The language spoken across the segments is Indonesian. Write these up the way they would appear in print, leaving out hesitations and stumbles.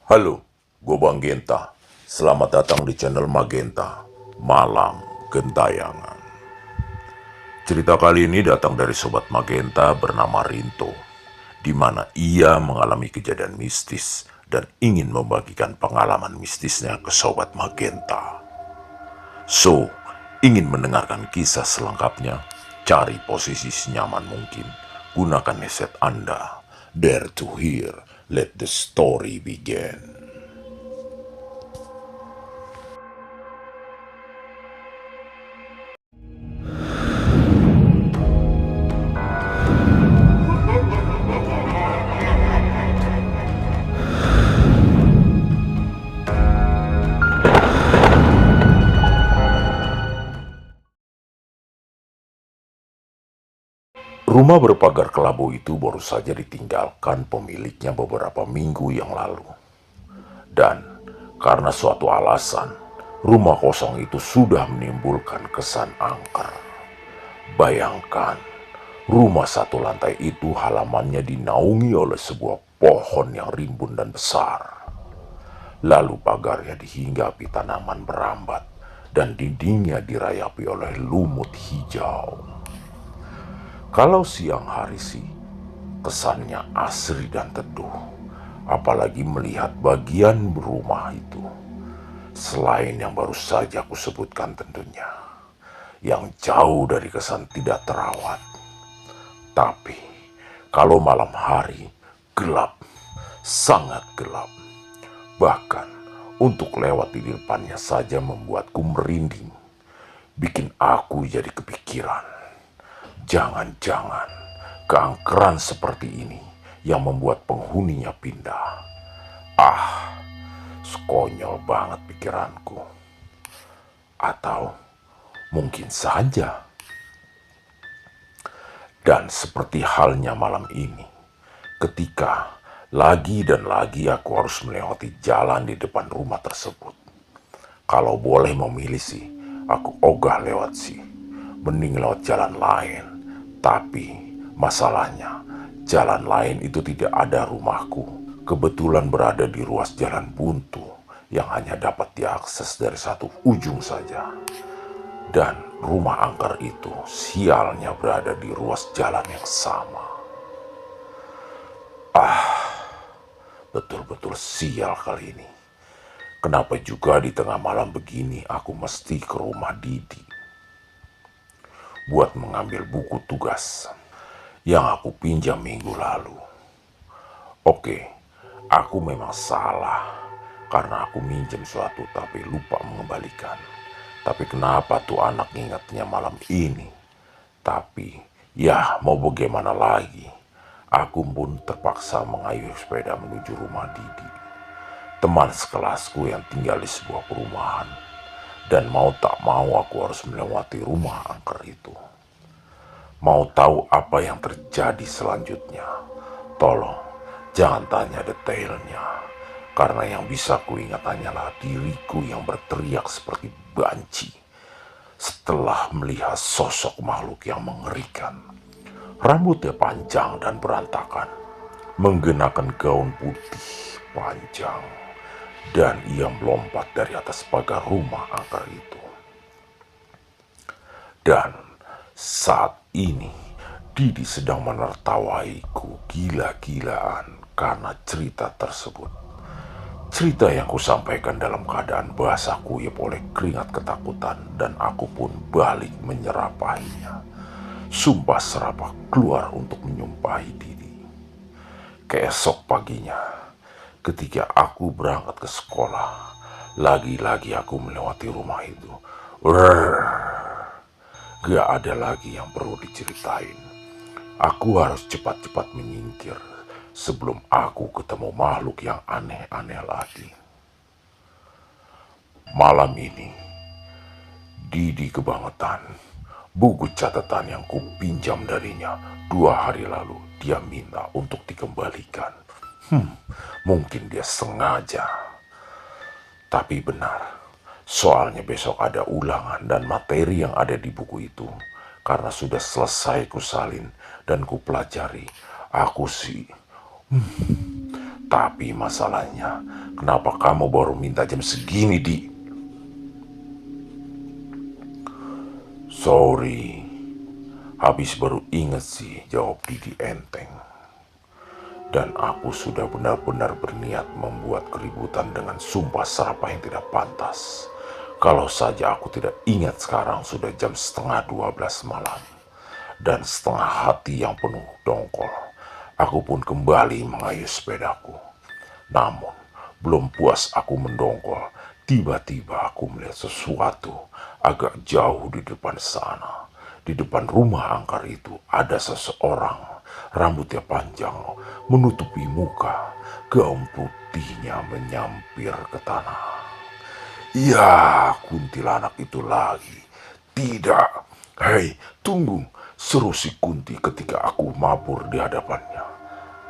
Halo, gue Bang Genta. Selamat datang di channel Magenta, Malam Gentayangan. Cerita kali ini datang dari Sobat Magenta bernama Rinto, di mana ia mengalami kejadian mistis dan ingin membagikan pengalaman mistisnya ke Sobat Magenta. So, ingin mendengarkan kisah selengkapnya? Cari posisi senyaman mungkin. Gunakan headset Anda. Dare to hear. Let the story begin. Rumah berpagar kelabu itu baru saja ditinggalkan pemiliknya beberapa minggu yang lalu. Dan karena suatu alasan, rumah kosong itu sudah menimbulkan kesan angker. Bayangkan, rumah satu lantai itu halamannya dinaungi oleh sebuah pohon yang rimbun dan besar. Lalu pagarnya dihinggapi tanaman berambat dan dindingnya dirayapi oleh lumut hijau. Kalau siang hari sih, kesannya asri dan teduh, apalagi melihat bagian rumah itu. Selain yang baru saja aku sebutkan tentunya, yang jauh dari kesan tidak terawat. Tapi, kalau malam hari, gelap, sangat gelap. Bahkan, untuk lewat di depannya saja membuatku merinding. Bikin aku jadi kepikiran. Jangan-jangan keangkeran seperti ini yang membuat penghuninya pindah. Ah, sekonyol banget pikiranku. Atau mungkin saja. Dan seperti halnya malam ini, ketika lagi dan lagi aku harus melewati jalan di depan rumah tersebut. Kalau boleh memilih sih, aku ogah lewat sih. Mending lewat jalan lain. Tapi masalahnya, jalan lain itu tidak ada rumahku. Kebetulan berada di ruas jalan buntu yang hanya dapat diakses dari satu ujung saja. Dan rumah angker itu sialnya berada di ruas jalan yang sama. Betul-betul sial kali ini. Kenapa juga di tengah malam begini aku mesti ke rumah Didi buat mengambil buku tugas yang aku pinjam minggu lalu. Oke, aku memang salah karena aku minjem suatu tapi lupa mengembalikan. Tapi kenapa tuh anak ingatnya malam ini? Tapi ya mau bagaimana lagi? Aku pun terpaksa mengayuh sepeda menuju rumah Didi, teman sekelasku yang tinggal di sebuah perumahan. Dan mau tak mau aku harus melewati rumah angker itu. Mau tahu apa yang terjadi selanjutnya? Tolong, jangan tanya detailnya. Karena yang bisa kuingat hanyalah diriku yang berteriak seperti banci setelah melihat sosok makhluk yang mengerikan. Rambutnya panjang dan berantakan, menggenakan gaun putih panjang, dan ia melompat dari atas pagar rumah angker itu. Dan saat ini Didi sedang menertawaiku gila-gilaan karena cerita tersebut. Cerita yang kusampaikan dalam keadaan basah kuyup oleh keringat ketakutan dan aku pun balik menyerapahinya. Sumpah serapah keluar untuk menyumpahi Didi. Keesok paginya, ketika aku berangkat ke sekolah, lagi-lagi aku melewati rumah itu. Gak ada lagi yang perlu diceritain. Aku harus cepat-cepat menyingkir sebelum aku ketemu makhluk yang aneh-aneh lagi. Malam ini, Didi kebangetan. Buku catatan yang kupinjam darinya 2 hari lalu dia minta untuk dikembalikan. Mungkin dia sengaja. Tapi benar, soalnya besok ada ulangan dan materi yang ada di buku itu. Karena sudah selesai kusalin dan kupelajari, aku sih Tapi masalahnya, kenapa kamu baru minta jam segini, Di? Sorry, habis baru inget sih, jawab Didi enteng. Dan aku sudah benar-benar berniat membuat keributan dengan sumpah serapah yang tidak pantas. Kalau saja aku tidak ingat sekarang sudah jam setengah 12 malam. Dan setengah hati yang penuh dongkol, aku pun kembali mengayuh sepedaku. Namun, belum puas aku mendongkol, tiba-tiba aku melihat sesuatu agak jauh di depan sana. Di depan rumah angker itu ada seseorang, rambutnya panjang, menutupi muka, gaun putihnya menyampir ke tanah. Ya, kuntilanak itu lagi. Tidak. Hei, tunggu, seru si Kunti ketika aku mabur di hadapannya.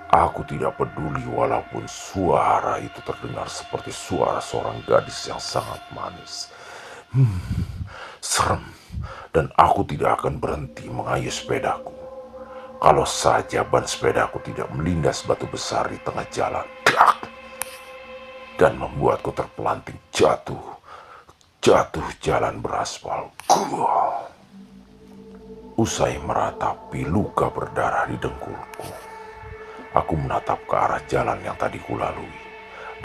Aku tidak peduli walaupun suara itu terdengar seperti suara seorang gadis yang sangat manis. Serem. Dan aku tidak akan berhenti mengayuh sepedaku. Kalau saja ban sepedaku tidak melindas batu besar di tengah jalan. Dan membuatku terpelanting jatuh jalan beraspal. Usai meratapi luka berdarah di dengkulku, aku menatap ke arah jalan yang tadi kulalui,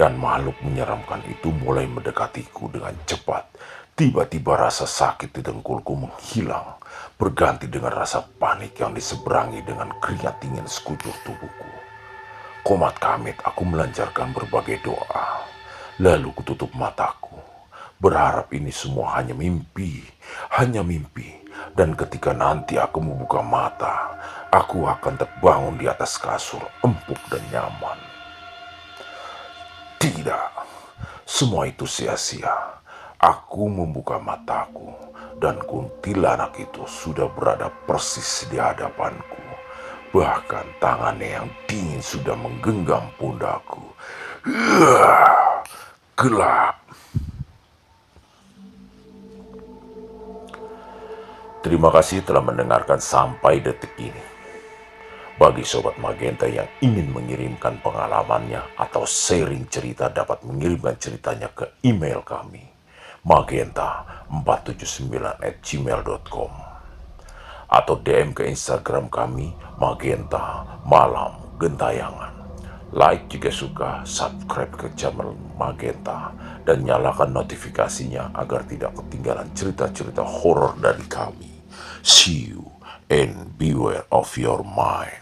dan makhluk menyeramkan itu mulai mendekatiku dengan cepat. Tiba-tiba rasa sakit di dengkulku menghilang, berganti dengan rasa panik yang diseberangi dengan keringat dingin sekujur tubuhku. Komat kamit aku melancarkan berbagai doa, lalu kututup mataku, berharap ini semua hanya mimpi, dan ketika nanti aku membuka mata, aku akan terbangun di atas kasur empuk dan nyaman. Tidak, semua itu sia-sia. Aku membuka mataku, dan kuntilanak itu sudah berada persis di hadapanku. Bahkan tangannya yang dingin sudah menggenggam pundakku. Gelap. Terima kasih telah mendengarkan sampai detik ini. Bagi Sobat Magenta yang ingin mengirimkan pengalamannya atau sharing cerita dapat mengirimkan ceritanya ke email kami magenta479@gmail.com atau DM ke Instagram kami Magenta Malam Gentayangan. Like jika suka, subscribe ke channel Magenta, dan nyalakan notifikasinya agar tidak ketinggalan cerita-cerita horor dari kami. See you and beware of your mind.